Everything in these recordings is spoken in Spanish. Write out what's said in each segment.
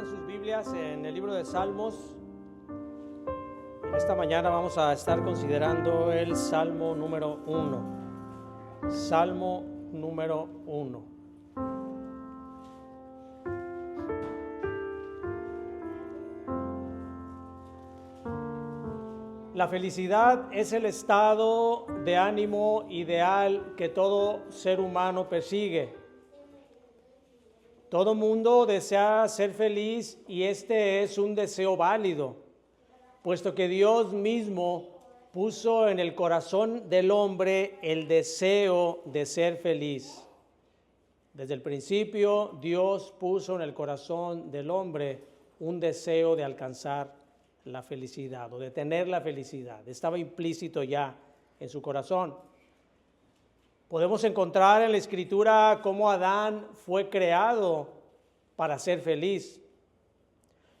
Abran sus Biblias en el libro de Salmos. Esta mañana vamos a estar considerando el Salmo número 1. Salmo número 1. La felicidad es el estado de ánimo ideal que todo ser humano persigue. Todo mundo desea ser feliz y este es un deseo válido, puesto que Dios mismo puso en el corazón del hombre el deseo de ser feliz. Desde el principio, Dios puso en el corazón del hombre un deseo de alcanzar la felicidad o de tener la felicidad. Estaba implícito ya en su corazón. Podemos encontrar en la Escritura cómo Adán fue creado para ser feliz.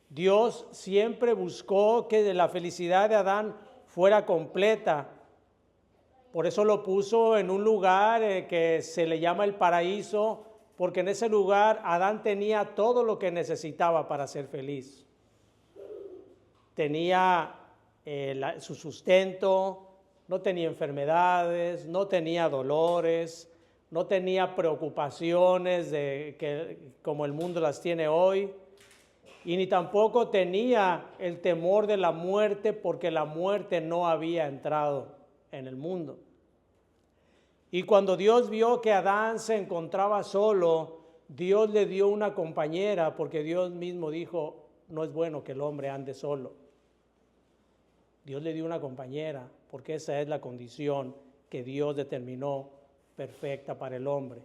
Dios siempre buscó que la felicidad de Adán fuera completa. Por eso lo puso en un lugar que se le llama el paraíso, porque en ese lugar Adán tenía todo lo que necesitaba para ser feliz. Tenía su sustento, no tenía enfermedades, no tenía dolores, no tenía preocupaciones como el mundo las tiene hoy, y ni tampoco tenía el temor de la muerte, porque la muerte no había entrado en el mundo. Y cuando Dios vio que Adán se encontraba solo, Dios le dio una compañera, porque Dios mismo dijo, no es bueno que el hombre ande solo. Dios le dio una compañera, porque esa es la condición que Dios determinó perfecta para el hombre.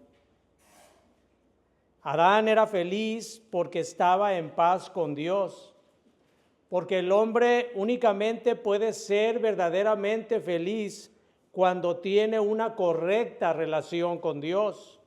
Adán era feliz porque estaba en paz con Dios, porque el hombre únicamente puede ser verdaderamente feliz cuando tiene una correcta relación con Dios.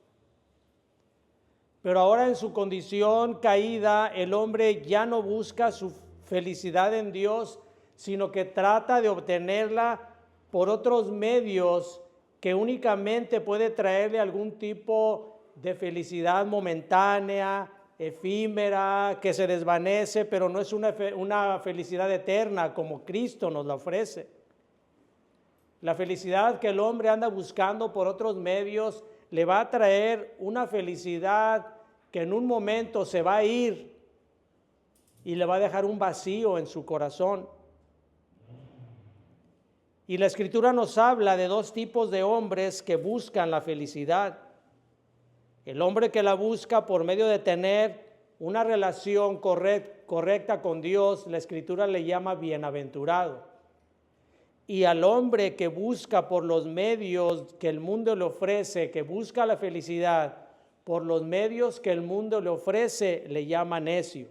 Pero ahora en su condición caída, el hombre ya no busca su felicidad en Dios, sino que trata de obtenerla por otros medios que únicamente puede traerle algún tipo de felicidad momentánea, efímera, que se desvanece, pero no es una felicidad eterna como Cristo nos la ofrece. La felicidad que el hombre anda buscando por otros medios le va a traer una felicidad que en un momento se va a ir y le va a dejar un vacío en su corazón. Y la Escritura nos habla de dos tipos de hombres que buscan la felicidad. El hombre que la busca por medio de tener una relación correcta con Dios, la Escritura le llama bienaventurado. Y al hombre que busca por los medios que el mundo le ofrece, que busca la felicidad por los medios que el mundo le ofrece, le llama necio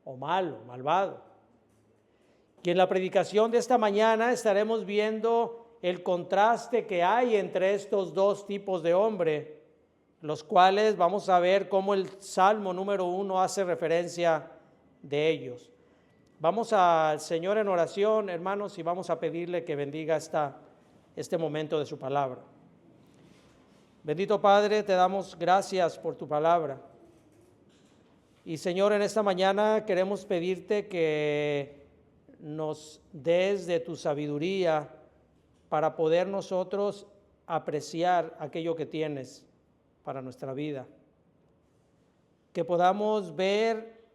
o malo, malvado. Y en la predicación de esta mañana estaremos viendo el contraste que hay entre estos dos tipos de hombre, los cuales vamos a ver cómo el Salmo número 1 hace referencia de ellos. Vamos al Señor en oración, hermanos, y vamos a pedirle que bendiga este momento de su palabra. Bendito Padre, te damos gracias por tu palabra. Y Señor, en esta mañana queremos pedirte que nos des de tu sabiduría para poder nosotros apreciar aquello que tienes para nuestra vida. Que podamos ver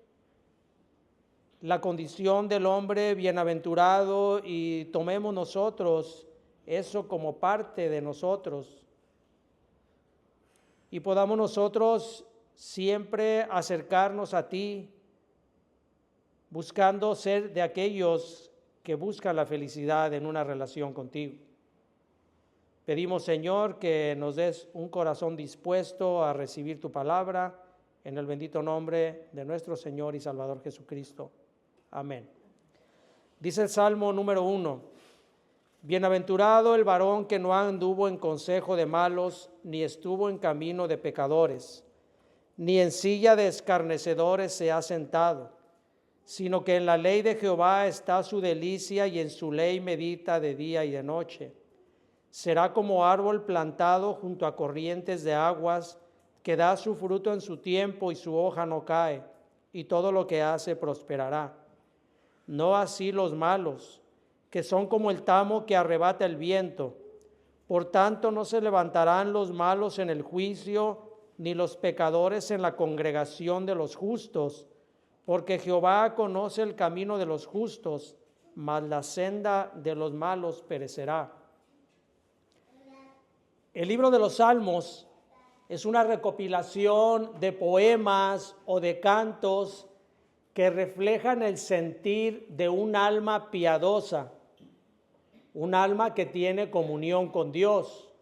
la condición del hombre bienaventurado y tomemos nosotros eso como parte de nosotros. Y podamos nosotros siempre acercarnos a ti, buscando ser de aquellos que buscan la felicidad en una relación contigo. Pedimos, Señor, que nos des un corazón dispuesto a recibir tu palabra, en el bendito nombre de nuestro Señor y Salvador Jesucristo. Amén. Dice el Salmo número 1, bienaventurado el varón que no anduvo en consejo de malos, ni estuvo en camino de pecadores, ni en silla de escarnecedores se ha sentado, sino que en la ley de Jehová está su delicia y en su ley medita de día y de noche. Será como árbol plantado junto a corrientes de aguas, que da su fruto en su tiempo y su hoja no cae, y todo lo que hace prosperará. No así los malos, que son como el tamo que arrebata el viento. Por tanto, no se levantarán los malos en el juicio, ni los pecadores en la congregación de los justos, porque Jehová conoce el camino de los justos, mas la senda de los malos perecerá. El libro de los Salmos es una recopilación de poemas o de cantos que reflejan el sentir de un alma piadosa, un alma que tiene comunión con Dios.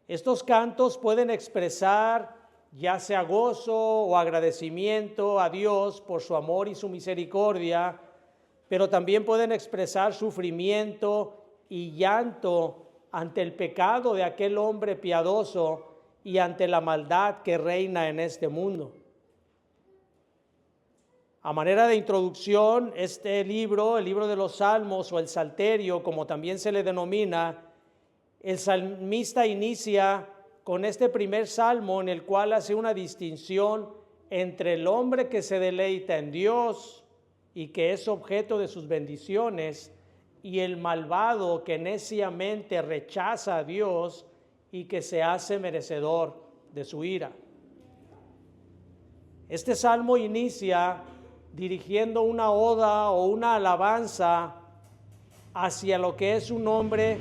Estos cantos pueden expresar ya sea gozo o agradecimiento a Dios por su amor y su misericordia, pero también pueden expresar sufrimiento y llanto ante el pecado de aquel hombre piadoso y ante la maldad que reina en este mundo. A manera de introducción, este libro, el libro de los Salmos o el Salterio, como también se le denomina, el salmista inicia con este primer salmo en el cual hace una distinción entre el hombre que se deleita en Dios y que es objeto de sus bendiciones, y el malvado que neciamente rechaza a Dios y que se hace merecedor de su ira. Este salmo inicia dirigiendo una oda o una alabanza hacia lo que es un hombre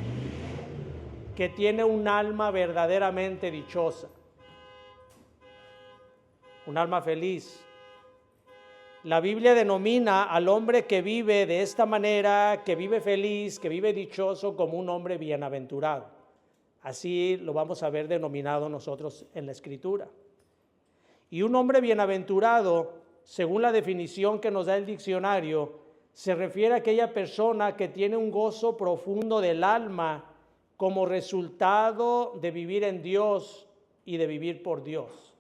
que tiene un alma verdaderamente dichosa, un alma feliz. La Biblia denomina al hombre que vive de esta manera, que vive feliz, que vive dichoso, como un hombre bienaventurado. Así lo vamos a ver denominado nosotros en la Escritura. Y un hombre bienaventurado, según la definición que nos da el diccionario, se refiere a aquella persona que tiene un gozo profundo del alma como resultado de vivir en Dios y de vivir por Dios.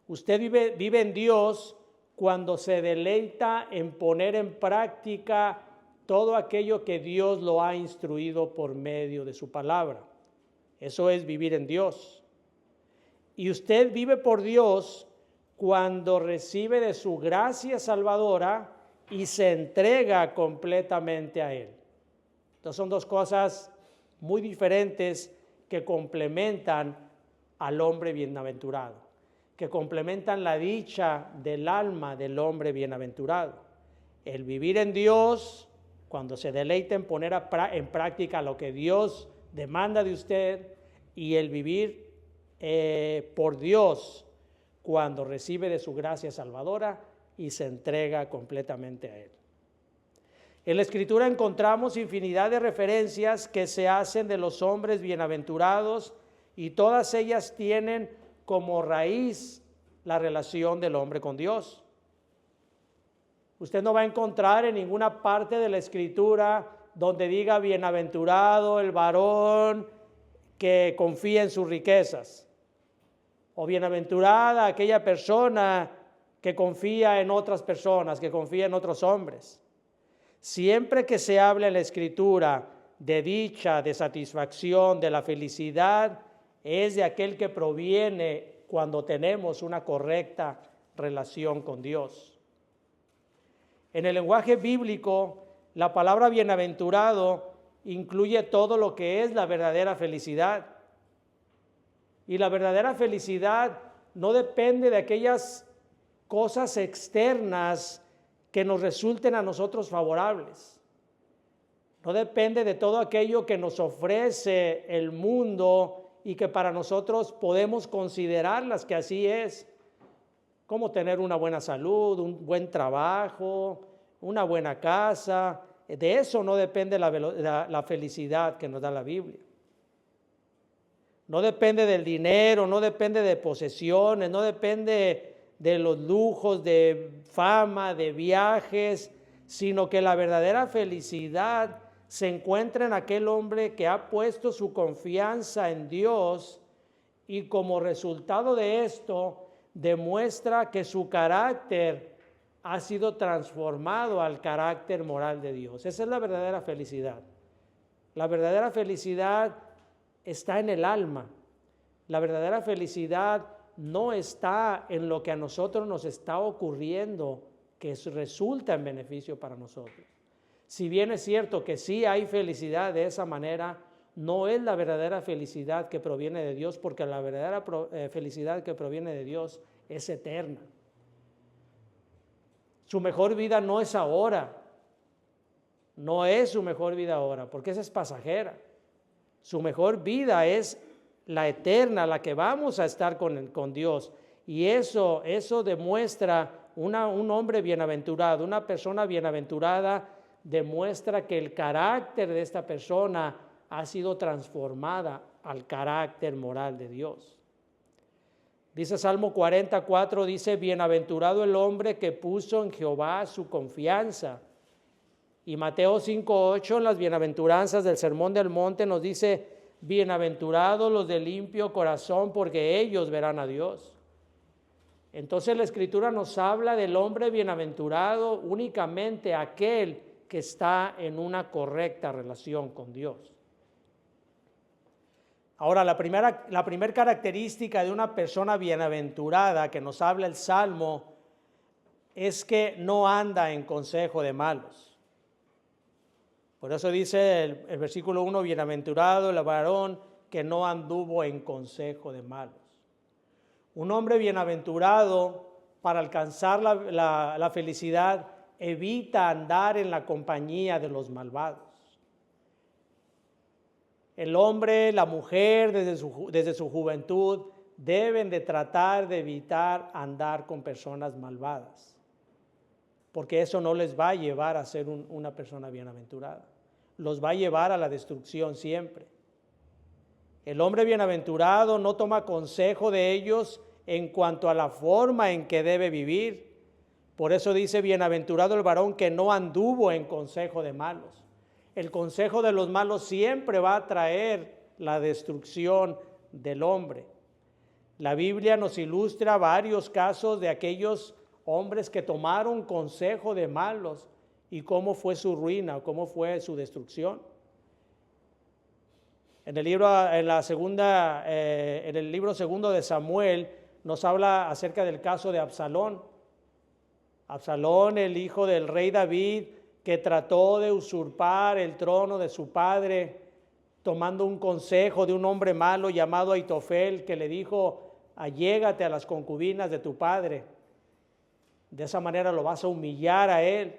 Usted vive en Dios cuando se deleita en poner en práctica todo aquello que Dios lo ha instruido por medio de su palabra. Eso es vivir en Dios. Y usted vive por Dios cuando recibe de su gracia salvadora y se entrega completamente a Él. Entonces son dos cosas muy diferentes que complementan al hombre bienaventurado, que complementan la dicha del alma del hombre bienaventurado. El vivir en Dios, cuando se deleita en poner en práctica lo que Dios demanda de usted, y el vivir por Dios, cuando recibe de su gracia salvadora y se entrega completamente a Él. En la Escritura encontramos infinidad de referencias que se hacen de los hombres bienaventurados, y todas ellas tienen como raíz la relación del hombre con Dios. Usted no va a encontrar en ninguna parte de la Escritura donde diga bienaventurado el varón que confía en sus riquezas, o bienaventurada aquella persona que confía en otras personas, que confía en otros hombres. Siempre que se habla en la Escritura de dicha, de satisfacción, de la felicidad, es de aquel que proviene cuando tenemos una correcta relación con Dios. En el lenguaje bíblico, la palabra bienaventurado incluye todo lo que es la verdadera felicidad. Y la verdadera felicidad no depende de aquellas cosas externas que nos resulten a nosotros favorables. No depende de todo aquello que nos ofrece el mundo y que para nosotros podemos considerarlas que así es, como tener una buena salud, un buen trabajo, una buena casa. De eso no depende la felicidad que nos da la Biblia. No depende del dinero, no depende de posesiones, no depende de los lujos, de fama, de viajes, sino que la verdadera felicidad se encuentra en aquel hombre que ha puesto su confianza en Dios, y como resultado de esto demuestra que su carácter ha sido transformado al carácter moral de Dios. Esa es la verdadera felicidad. La verdadera felicidad está en el alma. La verdadera felicidad no está en lo que a nosotros nos está ocurriendo, que resulta en beneficio para nosotros. Si bien es cierto que sí hay felicidad de esa manera, no es la verdadera felicidad que proviene de Dios, porque la verdadera felicidad que proviene de Dios es eterna. Su mejor vida no es ahora, no es su mejor vida ahora, porque esa es pasajera. Su mejor vida es la eterna, la que vamos a estar con Dios. Y eso demuestra un hombre bienaventurado, una persona bienaventurada, demuestra que el carácter de esta persona ha sido transformada al carácter moral de Dios. Dice Salmo 44, dice, bienaventurado el hombre que puso en Jehová su confianza. Y Mateo 5:8, en las bienaventuranzas del Sermón del Monte, nos dice, bienaventurados los de limpio corazón, porque ellos verán a Dios. Entonces la Escritura nos habla del hombre bienaventurado, únicamente aquel que está en una correcta relación con Dios. Ahora, la primera característica de una persona bienaventurada que nos habla el Salmo es que no anda en consejo de malos. Por eso dice el versículo 1, bienaventurado el varón que no anduvo en consejo de malos. Un hombre bienaventurado, para alcanzar la felicidad, evita andar en la compañía de los malvados. El hombre, la mujer, desde su juventud, deben de tratar de evitar andar con personas malvadas, porque eso no les va a llevar a ser una persona bienaventurada. Los va a llevar a la destrucción siempre. El hombre bienaventurado no toma consejo de ellos en cuanto a la forma en que debe vivir. Por eso dice, bienaventurado el varón que no anduvo en consejo de malos. El consejo de los malos siempre va a traer la destrucción del hombre. La Biblia nos ilustra varios casos de aquellos hombres que tomaron consejo de malos y cómo fue su ruina, cómo fue su destrucción. En el libro segundo de Samuel nos habla acerca del caso de Absalón. Absalón, el hijo del rey David, que trató de usurpar el trono de su padre, tomando un consejo de un hombre malo llamado Aitofel, que le dijo, allégate a las concubinas de tu padre. De esa manera lo vas a humillar a él.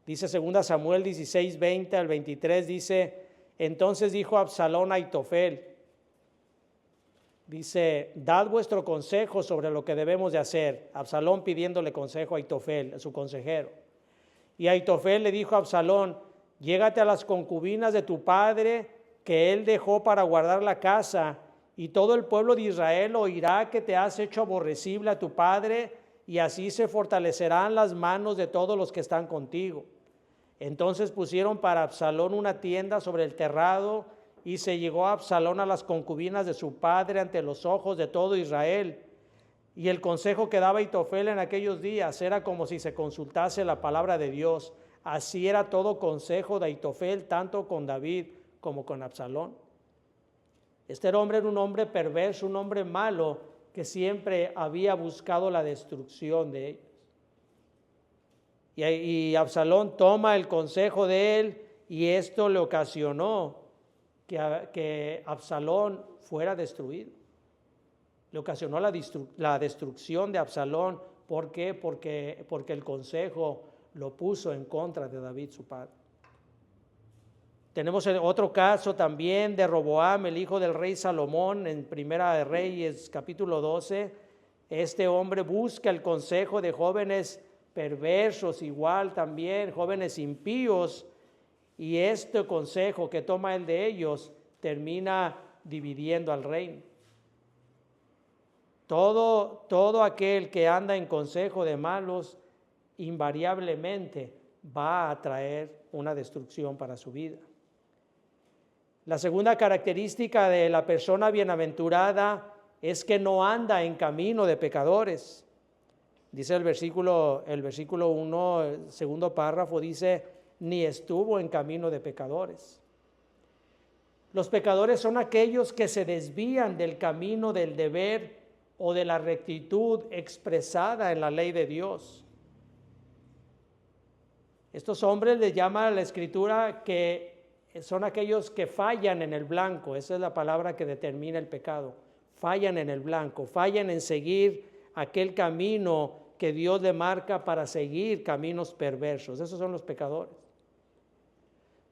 Dice 2 Samuel 16, 20 al 23, dice, entonces dijo Absalón a Aitofel, dice, dad vuestro consejo sobre lo que debemos de hacer. Absalón pidiéndole consejo a Aitofel, su consejero. Y Aitofel le dijo a Absalón, llégate a las concubinas de tu padre que él dejó para guardar la casa, y todo el pueblo de Israel oirá que te has hecho aborrecible a tu padre, y así se fortalecerán las manos de todos los que están contigo. Entonces pusieron para Absalón una tienda sobre el terrado, y se llegó a Absalón a las concubinas de su padre ante los ojos de todo Israel. Y el consejo que daba Aitofel en aquellos días era como si se consultase la palabra de Dios. Así era todo consejo de Aitofel, tanto con David como con Absalón. Este hombre era un hombre perverso, un hombre malo, que siempre había buscado la destrucción de ellos. Y Absalón toma el consejo de él, y esto le ocasionó que Absalón fuera destruido. Le ocasionó la destrucción de Absalón. ¿Por qué? Porque el consejo lo puso en contra de David, su padre. Tenemos otro caso también de Roboam, el hijo del rey Salomón, en Primera de Reyes, capítulo 12. Este hombre busca el consejo de jóvenes perversos, igual también, jóvenes impíos, y este consejo que toma él de ellos termina dividiendo al reino. Todo aquel que anda en consejo de malos invariablemente va a traer una destrucción para su vida. La segunda característica de la persona bienaventurada es que no anda en camino de pecadores. Dice el versículo 1, el segundo párrafo, dice, ni estuvo en camino de pecadores. Los pecadores son aquellos que se desvían del camino del deber o de la rectitud expresada en la ley de Dios. Estos hombres les llama a la Escritura que son aquellos que fallan en el blanco. Esa es la palabra que determina el pecado. Fallan en el blanco, fallan en seguir aquel camino que Dios le marca para seguir caminos perversos. Esos son los pecadores.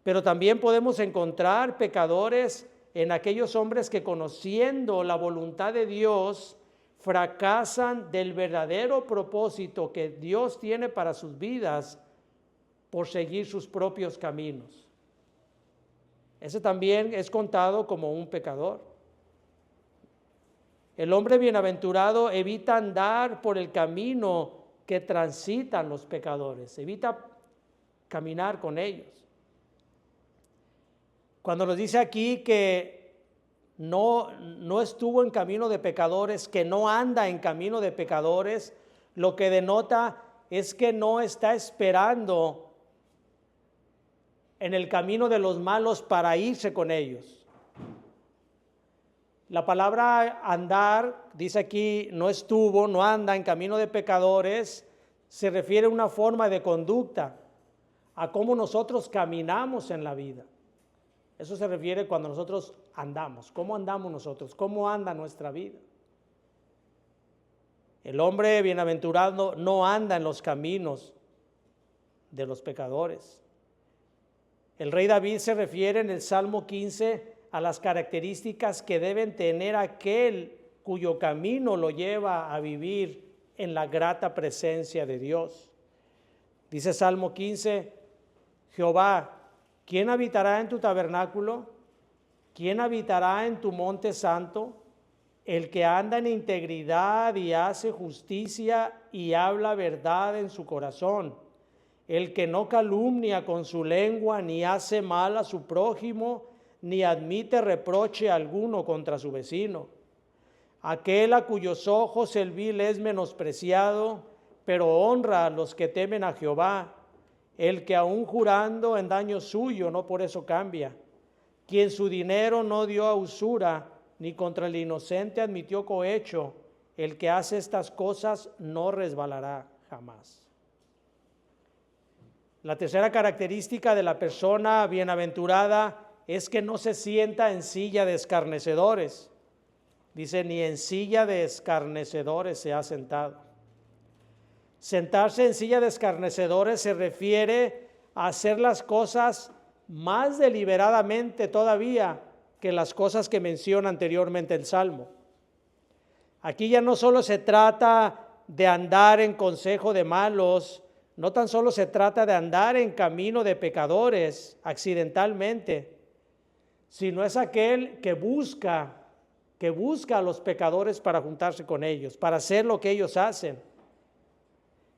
Pero también podemos encontrar pecadores en aquellos hombres que, conociendo la voluntad de Dios, fracasan del verdadero propósito que Dios tiene para sus vidas por seguir sus propios caminos. Ese también es contado como un pecador. El hombre bienaventurado evita andar por el camino que transitan los pecadores, evita caminar con ellos. Cuando nos dice aquí que no estuvo en camino de pecadores, que no anda en camino de pecadores, lo que denota es que no está esperando en el camino de los malos para irse con ellos. La palabra andar, dice aquí, no anda en camino de pecadores, se refiere a una forma de conducta, a cómo nosotros caminamos en la vida. Eso se refiere cuando nosotros andamos. ¿Cómo andamos nosotros? ¿Cómo anda nuestra vida? El hombre bienaventurado no anda en los caminos de los pecadores. El rey David se refiere en el Salmo 15 a las características que deben tener aquel cuyo camino lo lleva a vivir en la grata presencia de Dios. Dice Salmo 15, Jehová, ¿quién habitará en tu tabernáculo? ¿Quién habitará en tu monte santo? El que anda en integridad y hace justicia y habla verdad en su corazón. El que no calumnia con su lengua, ni hace mal a su prójimo, ni admite reproche alguno contra su vecino. Aquel a cuyos ojos el vil es menospreciado, pero honra a los que temen a Jehová. El que aun jurando en daño suyo, no por eso cambia. Quien su dinero no dio a usura, ni contra el inocente admitió cohecho. El que hace estas cosas no resbalará jamás. La tercera característica de la persona bienaventurada es que no se sienta en silla de escarnecedores. Dice, ni en silla de escarnecedores se ha sentado. Sentarse en silla de escarnecedores se refiere a hacer las cosas más deliberadamente todavía que las cosas que menciona anteriormente el Salmo. Aquí ya no solo se trata de andar en consejo de malos, no tan solo se trata de andar en camino de pecadores accidentalmente, sino es aquel que busca a los pecadores para juntarse con ellos, para hacer lo que ellos hacen.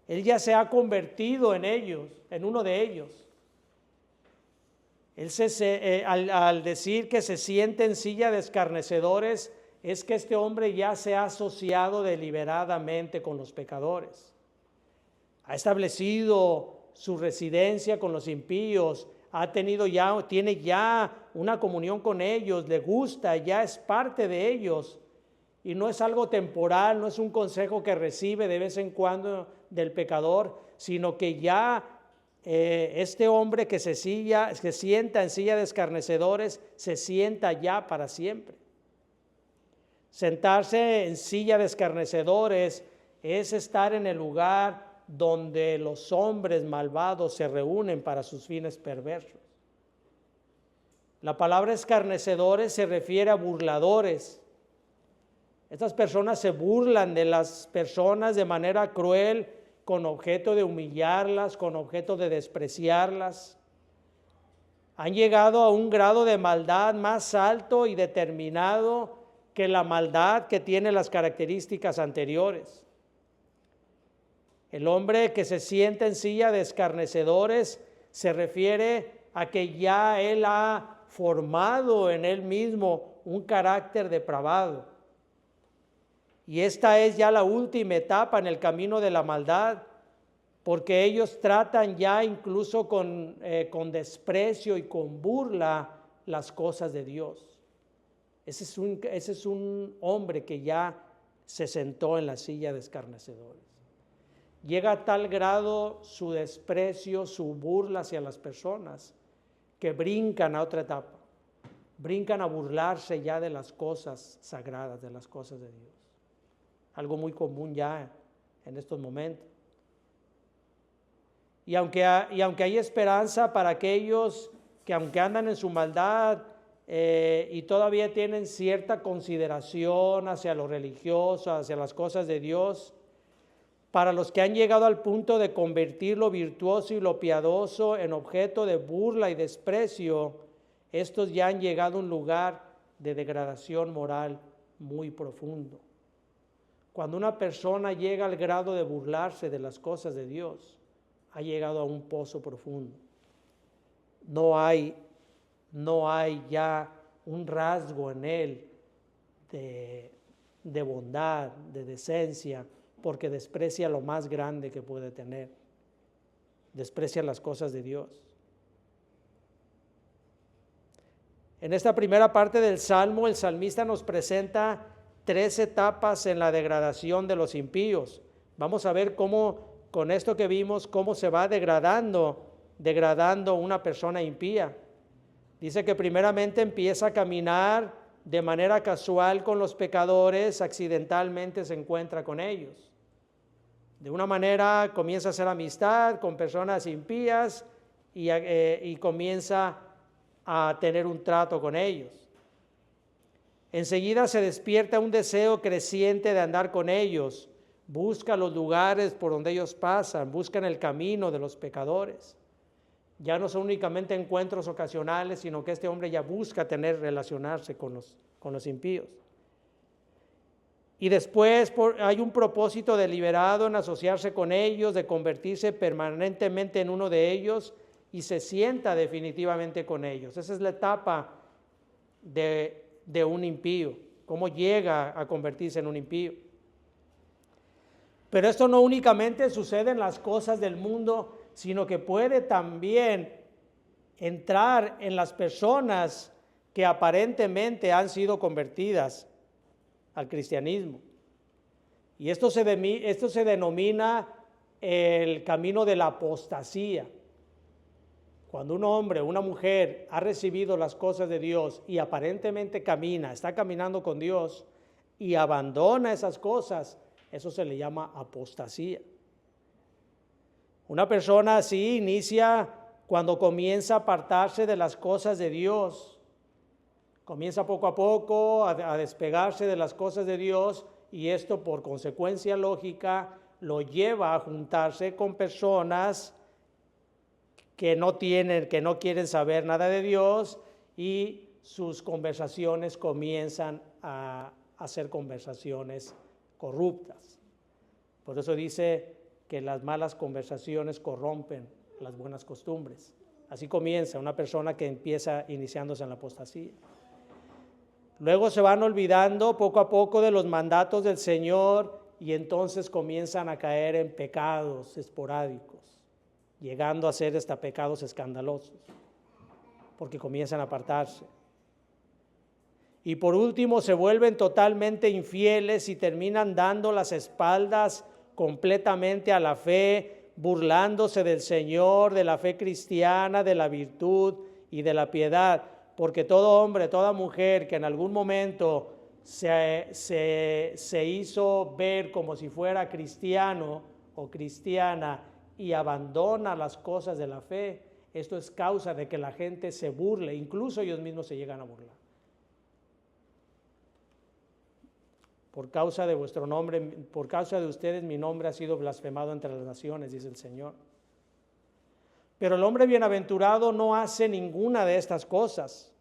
Él ya se ha convertido en ellos, en uno de ellos. Al decir que se siente en silla de escarnecedores, es que este hombre ya se ha asociado deliberadamente con los pecadores. Ha establecido su residencia con los impíos, tiene ya una comunión con ellos, le gusta, ya es parte de ellos. Y no es algo temporal, no es un consejo que recibe de vez en cuando del pecador, sino que ya este hombre que se sienta en silla de escarnecedores, se sienta ya para siempre. Sentarse en silla de escarnecedores es estar en el lugar donde los hombres malvados se reúnen para sus fines perversos. La palabra escarnecedores se refiere a burladores. Estas personas se burlan de las personas de manera cruel, con objeto de humillarlas, con objeto de despreciarlas. Han llegado a un grado de maldad más alto y determinado que la maldad que tiene las características anteriores. El hombre que se sienta en silla de escarnecedores se refiere a que ya él ha formado en él mismo un carácter depravado. Y esta es ya la última etapa en el camino de la maldad, porque ellos tratan ya incluso con desprecio y con burla las cosas de Dios. Ese es un hombre que ya se sentó en la silla de escarnecedores. Llega a tal grado su desprecio, su burla hacia las personas, que brincan a otra etapa, brincan a burlarse ya de las cosas sagradas, de las cosas de Dios. Algo muy común ya en estos momentos. Y aunque hay esperanza para aquellos que aunque andan en su maldad y todavía tienen cierta consideración hacia lo religioso, hacia las cosas de Dios, para los que han llegado al punto de convertir lo virtuoso y lo piadoso en objeto de burla y desprecio, estos ya han llegado a un lugar de degradación moral muy profundo. Cuando una persona llega al grado de burlarse de las cosas de Dios, ha llegado a un pozo profundo. No hay ya un rasgo en él de bondad, de decencia, porque desprecia lo más grande que puede tener. Desprecia las cosas de Dios. En esta primera parte del Salmo, el salmista nos presenta 3 etapas en la degradación de los impíos. Vamos a ver cómo, con esto que vimos, cómo se va degradando una persona impía. Dice que primeramente empieza a caminar de manera casual con los pecadores, accidentalmente se encuentra con ellos. De una manera comienza a hacer amistad con personas impías y comienza a tener un trato con ellos. Enseguida se despierta un deseo creciente de andar con ellos. Busca los lugares por donde ellos pasan, buscan el camino de los pecadores. Ya no son únicamente encuentros ocasionales, sino que este hombre ya busca relacionarse con los impíos. Y después hay un propósito deliberado en asociarse con ellos, de convertirse permanentemente en uno de ellos y se sienta definitivamente con ellos. Esa es la etapa de un impío, cómo llega a convertirse en un impío. Pero esto no únicamente sucede en las cosas del mundo, sino que puede también entrar en las personas que aparentemente han sido convertidas al cristianismo. Y esto se denomina el camino de la apostasía. Cuando un hombre o una mujer ha recibido las cosas de Dios y aparentemente está caminando con Dios y abandona esas cosas, eso se le llama apostasía. Una persona así inicia cuando comienza a apartarse de las cosas de Dios. Comienza poco a poco a despegarse de las cosas de Dios y esto por consecuencia lógica lo lleva a juntarse con personas que no quieren saber nada de Dios y sus conversaciones comienzan a ser conversaciones corruptas. Por eso dice que las malas conversaciones corrompen las buenas costumbres. Así comienza una persona que empieza iniciándose en la apostasía. Luego se van olvidando poco a poco de los mandatos del Señor y entonces comienzan a caer en pecados esporádicos, llegando a ser hasta pecados escandalosos, porque comienzan a apartarse. Y por último se vuelven totalmente infieles y terminan dando las espaldas completamente a la fe, burlándose del Señor, de la fe cristiana, de la virtud y de la piedad. Porque todo hombre, toda mujer que en algún momento se hizo ver como si fuera cristiano o cristiana y abandona las cosas de la fe, esto es causa de que la gente se burle, incluso ellos mismos se llegan a burlar. Por causa de vuestro nombre, por causa de ustedes, mi nombre ha sido blasfemado entre las naciones, dice el Señor. Pero el hombre bienaventurado no hace ninguna de estas cosas.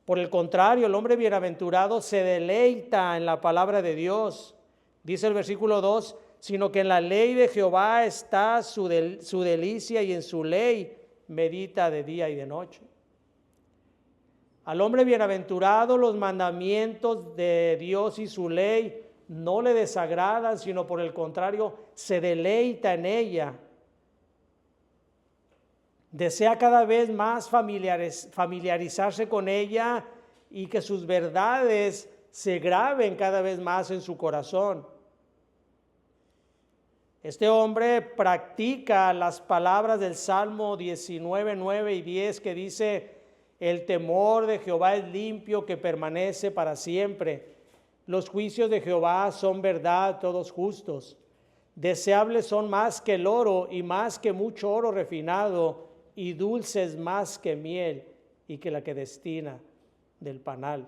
Por el contrario, el hombre bienaventurado se deleita en la palabra de Dios. Dice el versículo 2, sino que en la ley de Jehová está su delicia y en su ley medita de día y de noche. Al hombre bienaventurado los mandamientos de Dios y su ley no le desagradan, sino por el contrario, se deleita en ella. Desea cada vez más familiarizarse con ella y que sus verdades se graben cada vez más en su corazón. Este hombre practica las palabras del Salmo 19, 9 y 10 que dice: el temor de Jehová es limpio, que permanece para siempre. Los juicios de Jehová son verdad, todos justos. Deseables son más que el oro y más que mucho oro refinado, y dulces más que miel y que la que destina del panal.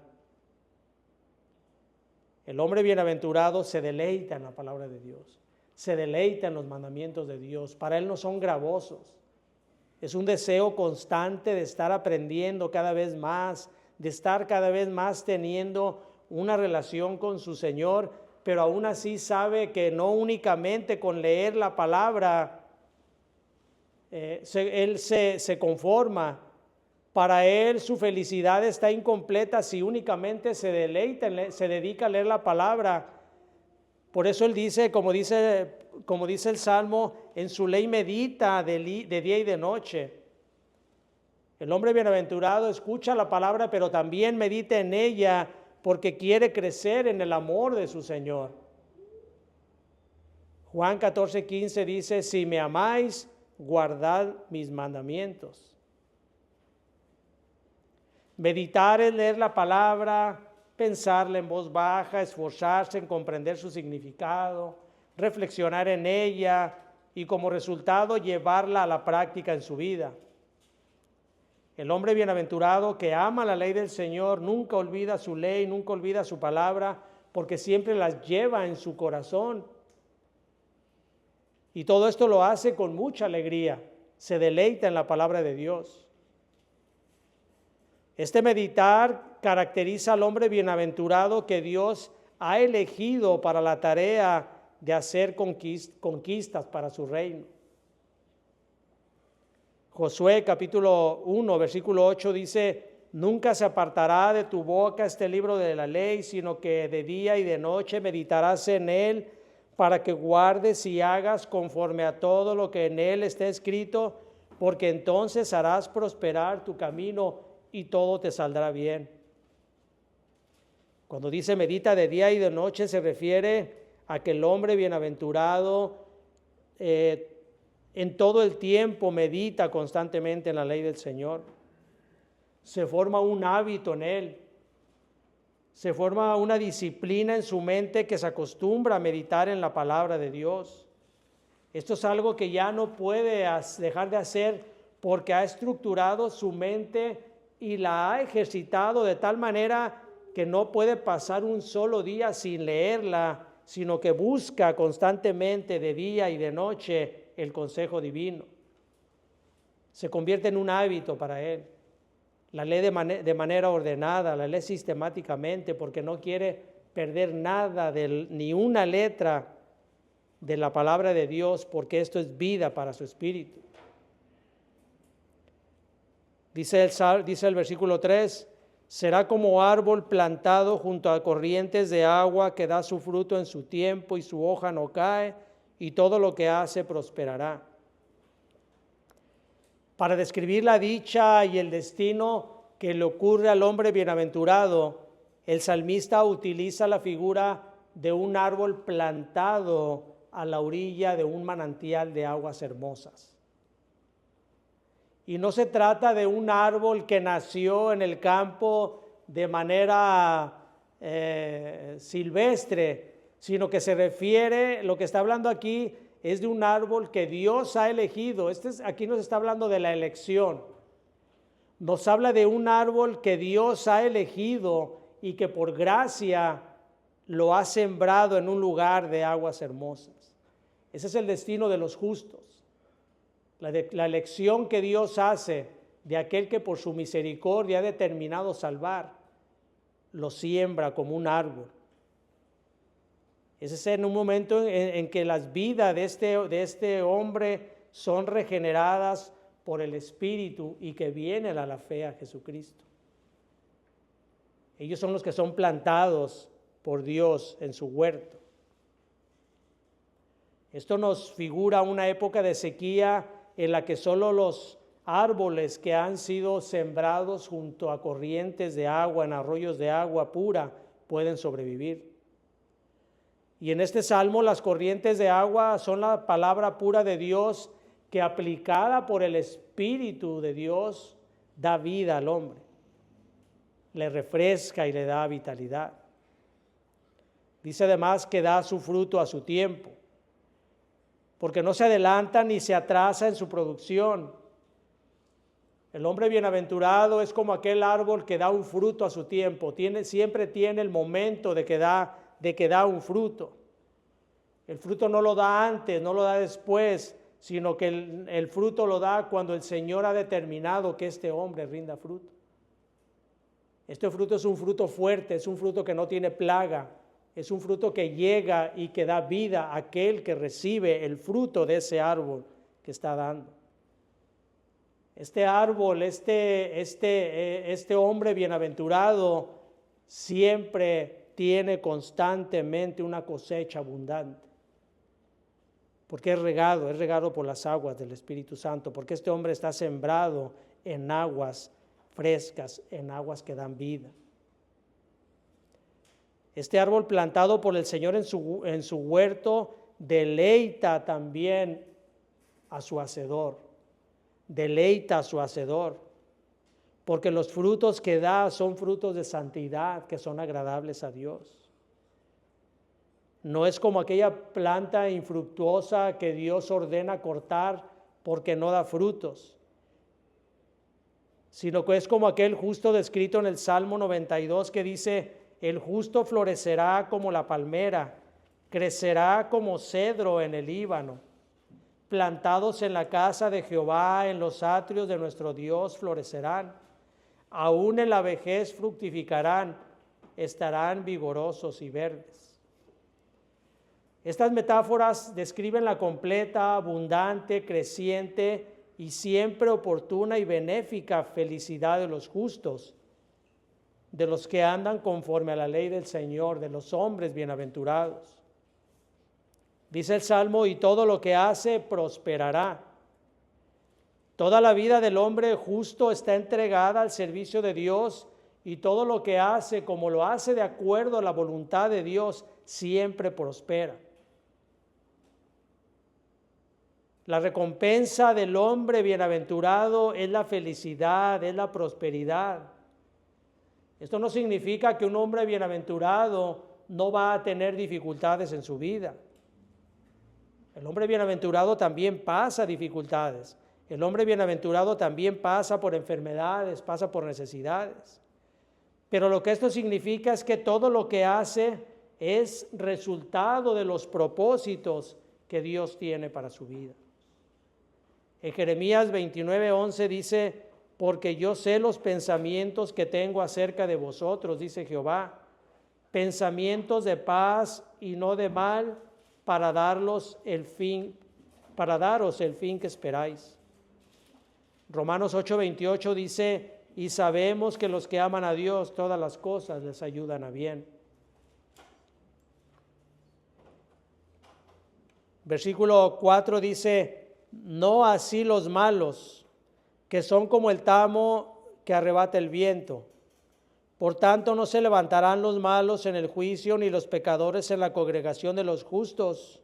El hombre bienaventurado se deleita en la palabra de Dios, se deleita en los mandamientos de Dios. Para él no son gravosos. Es un deseo constante de estar aprendiendo cada vez más, de estar cada vez más teniendo una relación con su Señor, pero aún así sabe que no únicamente con leer la palabra él se conforma. Para él su felicidad está incompleta si únicamente se deleita, se dedica a leer la palabra. Por eso él dice, como dice el Salmo, en su ley medita de día y de noche. El hombre bienaventurado escucha la palabra, pero también medita en ella porque quiere crecer en el amor de su Señor. Juan 14:15 dice: si me amáis, guardad mis mandamientos. Meditar es leer la palabra, pensarla en voz baja, esforzarse en comprender su significado, reflexionar en ella y como resultado llevarla a la práctica en su vida. El hombre bienaventurado que ama la ley del Señor nunca olvida su ley, nunca olvida su palabra, porque siempre las lleva en su corazón. Y todo esto lo hace con mucha alegría, se deleita en la palabra de Dios. Este meditar caracteriza al hombre bienaventurado que Dios ha elegido para la tarea de hacer conquistas para su reino. Josué capítulo 1, versículo 8 dice: nunca se apartará de tu boca este libro de la ley, sino que de día y de noche meditarás en él, para que guardes y hagas conforme a todo lo que en él está escrito, porque entonces harás prosperar tu camino y todo te saldrá bien. Cuando dice medita de día y de noche, se refiere a que el hombre bienaventurado en todo el tiempo medita constantemente en la ley del Señor. Se forma un hábito en él. Se forma una disciplina en su mente que se acostumbra a meditar en la palabra de Dios. Esto es algo que ya no puede dejar de hacer porque ha estructurado su mente y la ha ejercitado de tal manera que no puede pasar un solo día sin leerla, sino que busca constantemente de día y de noche el consejo divino. Se convierte en un hábito para él. La lee de manera ordenada, la lee sistemáticamente porque no quiere perder nada, ni una letra de la palabra de Dios, porque esto es vida para su espíritu. Dice el versículo 3, será como árbol plantado junto a corrientes de agua que da su fruto en su tiempo y su hoja no cae y todo lo que hace prosperará. Para describir la dicha y el destino que le ocurre al hombre bienaventurado, el salmista utiliza la figura de un árbol plantado a la orilla de un manantial de aguas hermosas. Y no se trata de un árbol que nació en el campo de manera silvestre, sino que se refiere, lo que está hablando aquí es de un árbol que Dios ha elegido. Aquí nos está hablando de la elección. Nos habla de un árbol que Dios ha elegido y que por gracia lo ha sembrado en un lugar de aguas hermosas. Ese es el destino de los justos. La elección que Dios hace de aquel que por su misericordia ha determinado salvar, lo siembra como un árbol. Ese es en un momento en que las vidas de este hombre son regeneradas por el Espíritu y que vienen a la fe a Jesucristo. Ellos son los que son plantados por Dios en su huerto. Esto nos figura una época de sequía en la que solo los árboles que han sido sembrados junto a corrientes de agua, en arroyos de agua pura, pueden sobrevivir. Y en este salmo las corrientes de agua son la palabra pura de Dios que aplicada por el Espíritu de Dios da vida al hombre, le refresca y le da vitalidad. Dice además que da su fruto a su tiempo, porque no se adelanta ni se atrasa en su producción. El hombre bienaventurado es como aquel árbol que da un fruto a su tiempo, siempre tiene el momento de que da un fruto. El fruto no lo da antes, no lo da después, sino que el fruto lo da cuando el Señor ha determinado que este hombre rinda fruto. Este fruto es un fruto fuerte, es un fruto que no tiene plaga, es un fruto que llega y que da vida a aquel que recibe el fruto de ese árbol que está dando. Este árbol, este hombre bienaventurado siempre tiene constantemente una cosecha abundante, porque es regado por las aguas del Espíritu Santo, porque este hombre está sembrado en aguas frescas, en aguas que dan vida. Este árbol plantado por el Señor en su huerto deleita también a su hacedor, porque los frutos que da son frutos de santidad que son agradables a Dios. No es como aquella planta infructuosa que Dios ordena cortar porque no da frutos, sino que es como aquel justo descrito en el Salmo 92 que dice: el justo florecerá como la palmera, crecerá como cedro en el Líbano. Plantados en la casa de Jehová, en los atrios de nuestro Dios florecerán. Aún en la vejez fructificarán, estarán vigorosos y verdes. Estas metáforas describen la completa, abundante, creciente y siempre oportuna y benéfica felicidad de los justos, de los que andan conforme a la ley del Señor, de los hombres bienaventurados. Dice el Salmo: y todo lo que hace prosperará. Toda la vida del hombre justo está entregada al servicio de Dios, y todo lo que hace, como lo hace de acuerdo a la voluntad de Dios, siempre prospera. La recompensa del hombre bienaventurado es la felicidad, es la prosperidad. Esto no significa que un hombre bienaventurado no va a tener dificultades en su vida. El hombre bienaventurado también pasa dificultades. El hombre bienaventurado también pasa por enfermedades, pasa por necesidades. Pero lo que esto significa es que todo lo que hace es resultado de los propósitos que Dios tiene para su vida. En Jeremías 29:11 dice: porque yo sé los pensamientos que tengo acerca de vosotros, dice Jehová, pensamientos de paz y no de mal, para daros el fin que esperáis. Romanos 8:28 dice: y sabemos que los que aman a Dios, todas las cosas les ayudan a bien. Versículo 4 dice: no así los malos, que son como el tamo que arrebata el viento. Por tanto, no se levantarán los malos en el juicio, ni los pecadores en la congregación de los justos.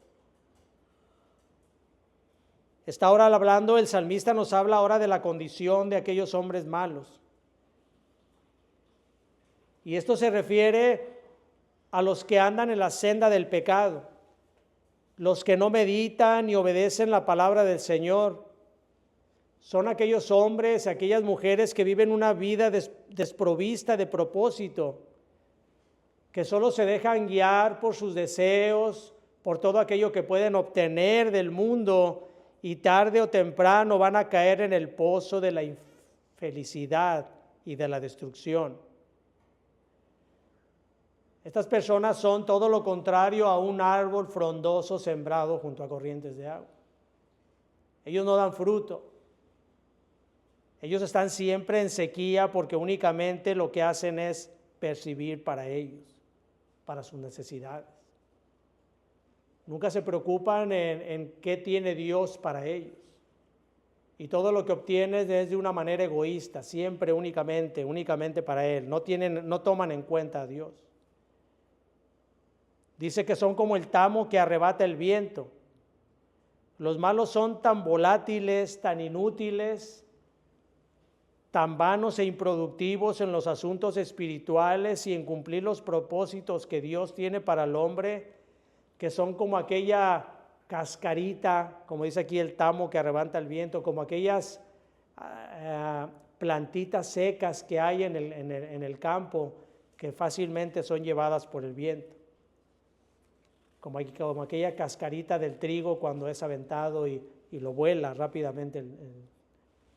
Está ahora hablando, el salmista nos habla ahora de la condición de aquellos hombres malos. Y esto se refiere a los que andan en la senda del pecado, los que no meditan ni obedecen la palabra del Señor. Son aquellos hombres, aquellas mujeres que viven una vida desprovista de propósito, que solo se dejan guiar por sus deseos, por todo aquello que pueden obtener del mundo, y tarde o temprano van a caer en el pozo de la infelicidad y de la destrucción. Estas personas son todo lo contrario a un árbol frondoso sembrado junto a corrientes de agua. Ellos no dan fruto. Ellos están siempre en sequía porque únicamente lo que hacen es percibir para ellos, para sus necesidades. Nunca se preocupan en qué tiene Dios para ellos. Y todo lo que obtienen es de una manera egoísta, siempre únicamente para Él. No toman en cuenta a Dios. Dice que son como el tamo que arrebata el viento. Los malos son tan volátiles, tan inútiles, tan vanos e improductivos en los asuntos espirituales y en cumplir los propósitos que Dios tiene para el hombre, que son como aquella cascarita, como dice aquí el tamo que arrebata el viento, como aquellas plantitas secas que hay en el campo que fácilmente son llevadas por el viento. Como aquella cascarita del trigo cuando es aventado y lo vuela rápidamente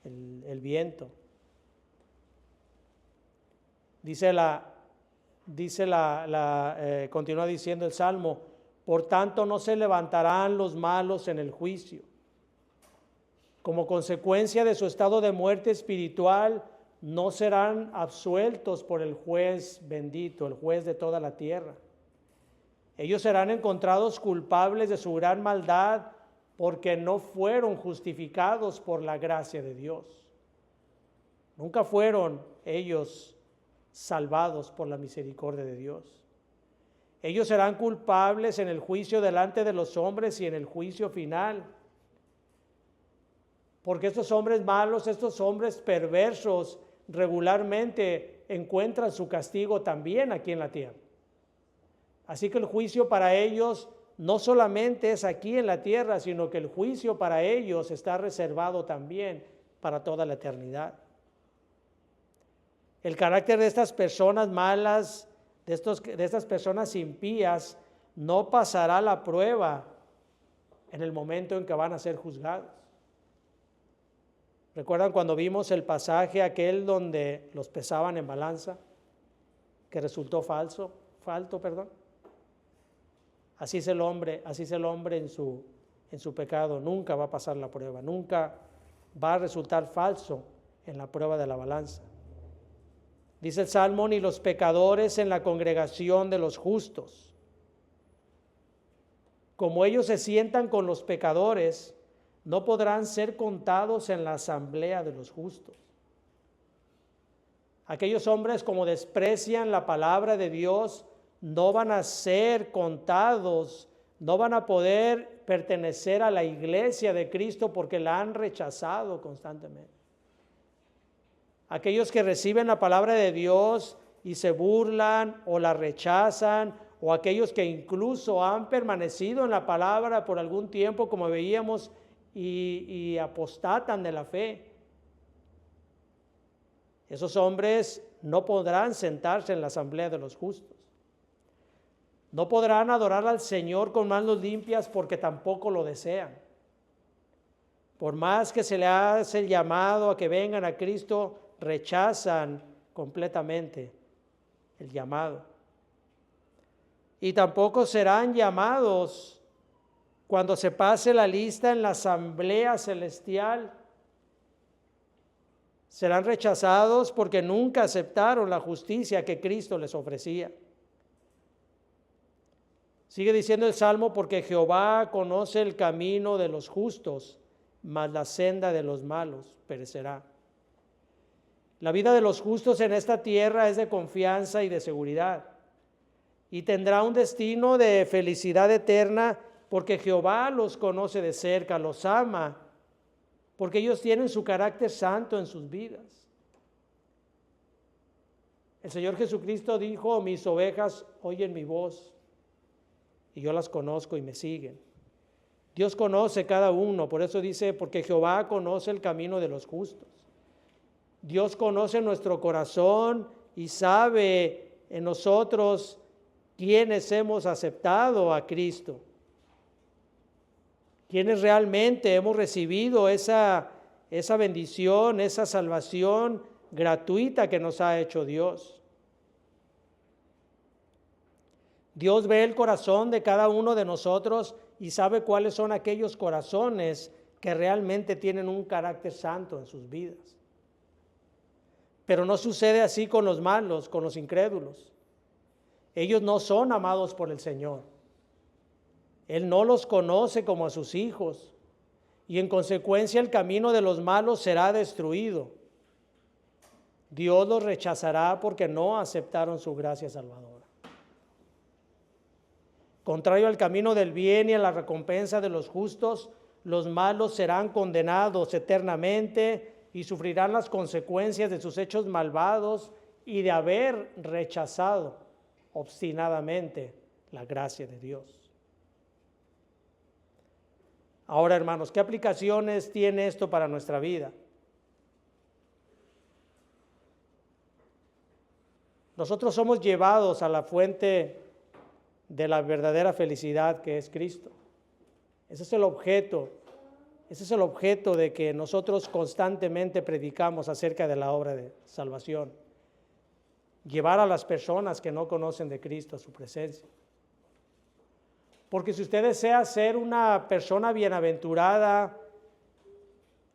el viento. Continúa diciendo el Salmo, por tanto no se levantarán los malos en el juicio. Como consecuencia de su estado de muerte espiritual, no serán absueltos por el juez bendito, el juez de toda la tierra. Ellos serán encontrados culpables de su gran maldad porque no fueron justificados por la gracia de Dios. Nunca fueron ellos salvados por la misericordia de Dios. Ellos serán culpables en el juicio delante de los hombres y en el juicio final. Porque estos hombres malos, estos hombres perversos, regularmente encuentran su castigo también aquí en la tierra. Así que el juicio para ellos no solamente es aquí en la tierra, sino que el juicio para ellos está reservado también para toda la eternidad. El carácter de estas personas malas, de estas personas impías, no pasará la prueba en el momento en que van a ser juzgados. ¿Recuerdan cuando vimos el pasaje aquel donde los pesaban en balanza, que resultó falto? Así es el hombre en su pecado, nunca va a pasar la prueba, nunca va a resultar falso en la prueba de la balanza. Dice el Salmo, ni los pecadores en la congregación de los justos. Como ellos se sientan con los pecadores, no podrán ser contados en la asamblea de los justos. Aquellos hombres, como desprecian la palabra de Dios, no van a ser contados, no van a poder pertenecer a la iglesia de Cristo porque la han rechazado constantemente. Aquellos que reciben la palabra de Dios y se burlan o la rechazan, o aquellos que incluso han permanecido en la palabra por algún tiempo, como veíamos, y apostatan de la fe. Esos hombres no podrán sentarse en la asamblea de los justos. No podrán adorar al Señor con manos limpias porque tampoco lo desean. Por más que se le hace el llamado a que vengan a Cristo, rechazan completamente el llamado. Y tampoco serán llamados cuando se pase la lista en la asamblea celestial. Serán rechazados porque nunca aceptaron la justicia que Cristo les ofrecía. Sigue diciendo el Salmo, porque Jehová conoce el camino de los justos, mas la senda de los malos perecerá. La vida de los justos en esta tierra es de confianza y de seguridad, y tendrá un destino de felicidad eterna, porque Jehová los conoce de cerca, los ama, porque ellos tienen su carácter santo en sus vidas. El Señor Jesucristo dijo, mis ovejas oyen mi voz, y yo las conozco y me siguen. Dios conoce cada uno, por eso dice, porque Jehová conoce el camino de los justos. Dios conoce nuestro corazón y sabe en nosotros quienes hemos aceptado a Cristo, quienes realmente hemos recibido esa bendición, esa salvación gratuita que nos ha hecho Dios. Dios ve el corazón de cada uno de nosotros y sabe cuáles son aquellos corazones que realmente tienen un carácter santo en sus vidas. Pero no sucede así con los malos, con los incrédulos. Ellos no son amados por el Señor. Él no los conoce como a sus hijos, y en consecuencia el camino de los malos será destruido. Dios los rechazará porque no aceptaron su gracia salvadora. Contrario al camino del bien y a la recompensa de los justos, los malos serán condenados eternamente y sufrirán las consecuencias de sus hechos malvados y de haber rechazado obstinadamente la gracia de Dios. Ahora, hermanos, ¿qué aplicaciones tiene esto para nuestra vida? Nosotros somos llevados a la fuente de la verdadera felicidad, que es Cristo. Ese es el objeto de que nosotros constantemente predicamos acerca de la obra de salvación. Llevar a las personas que no conocen de Cristo a su presencia. Porque si usted desea ser una persona bienaventurada,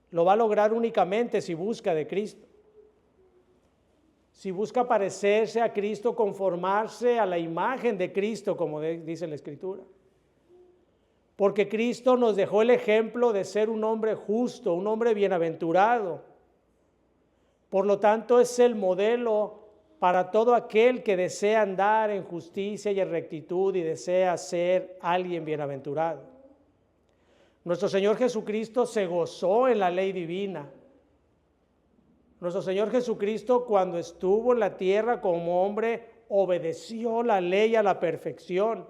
lo va a lograr únicamente si busca de Cristo. Si busca parecerse a Cristo, conformarse a la imagen de Cristo, como dice la Escritura. Porque Cristo nos dejó el ejemplo de ser un hombre justo, un hombre bienaventurado. Por lo tanto, es el modelo para todo aquel que desea andar en justicia y en rectitud y desea ser alguien bienaventurado. Nuestro Señor Jesucristo se gozó en la ley divina. Nuestro Señor Jesucristo, cuando estuvo en la tierra como hombre, obedeció la ley a la perfección.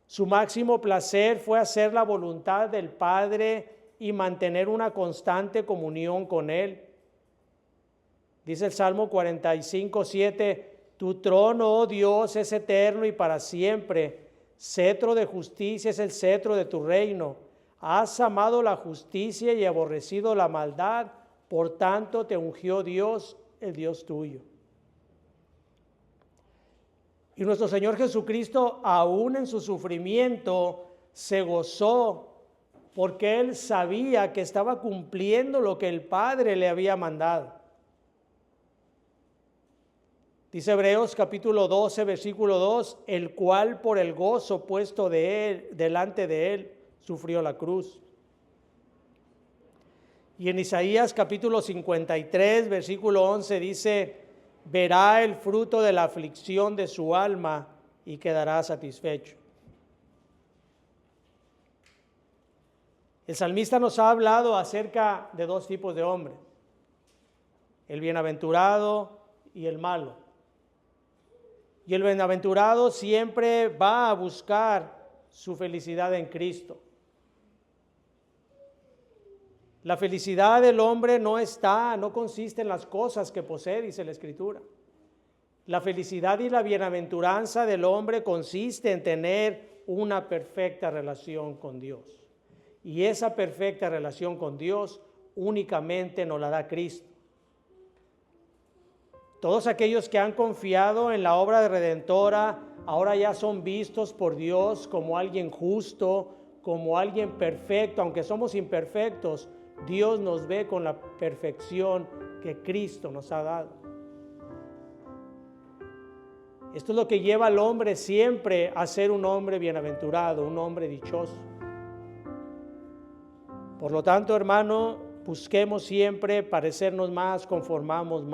Su máximo placer fue hacer la voluntad del Padre y mantener una constante comunión con Él. Dice el Salmo 45:7, tu trono, oh Dios, es eterno y para siempre. Cetro de justicia es el cetro de tu reino. Has amado la justicia y aborrecido la maldad. Por tanto te ungió Dios, el Dios tuyo. Y nuestro Señor Jesucristo, aún en su sufrimiento, se gozó porque Él sabía que estaba cumpliendo lo que el Padre le había mandado. Dice Hebreos capítulo 12, versículo 2, el cual por el gozo puesto delante de Él, sufrió la cruz. Y en Isaías capítulo 53, versículo 11 dice, verá el fruto de la aflicción de su alma y quedará satisfecho. El salmista nos ha hablado acerca de dos tipos de hombres, el bienaventurado y el malo. Y el bienaventurado siempre va a buscar su felicidad en Cristo. La felicidad del hombre no consiste en las cosas que posee, dice la Escritura. La felicidad y la bienaventuranza del hombre consiste en tener una perfecta relación con Dios. Y esa perfecta relación con Dios únicamente nos la da Cristo. Todos aquellos que han confiado en la obra redentora, ahora ya son vistos por Dios como alguien justo, como alguien perfecto, aunque somos imperfectos. Dios nos ve con la perfección que Cristo nos ha dado. Esto es lo que lleva al hombre siempre a ser un hombre bienaventurado, un hombre dichoso. Por lo tanto, hermano, busquemos siempre parecernos más, conformarnos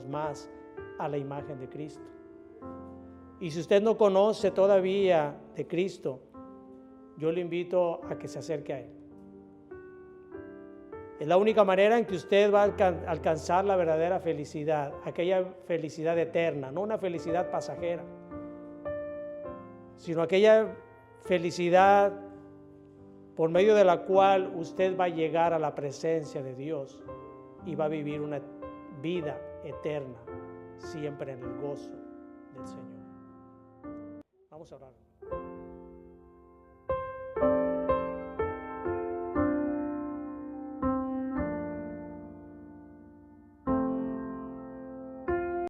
más a la imagen de Cristo. Y si usted no conoce todavía de Cristo, yo le invito a que se acerque a Él. Es la única manera en que usted va a alcanzar la verdadera felicidad, aquella felicidad eterna, no una felicidad pasajera, sino aquella felicidad por medio de la cual usted va a llegar a la presencia de Dios y va a vivir una vida eterna, siempre en el gozo del Señor. Vamos a orar.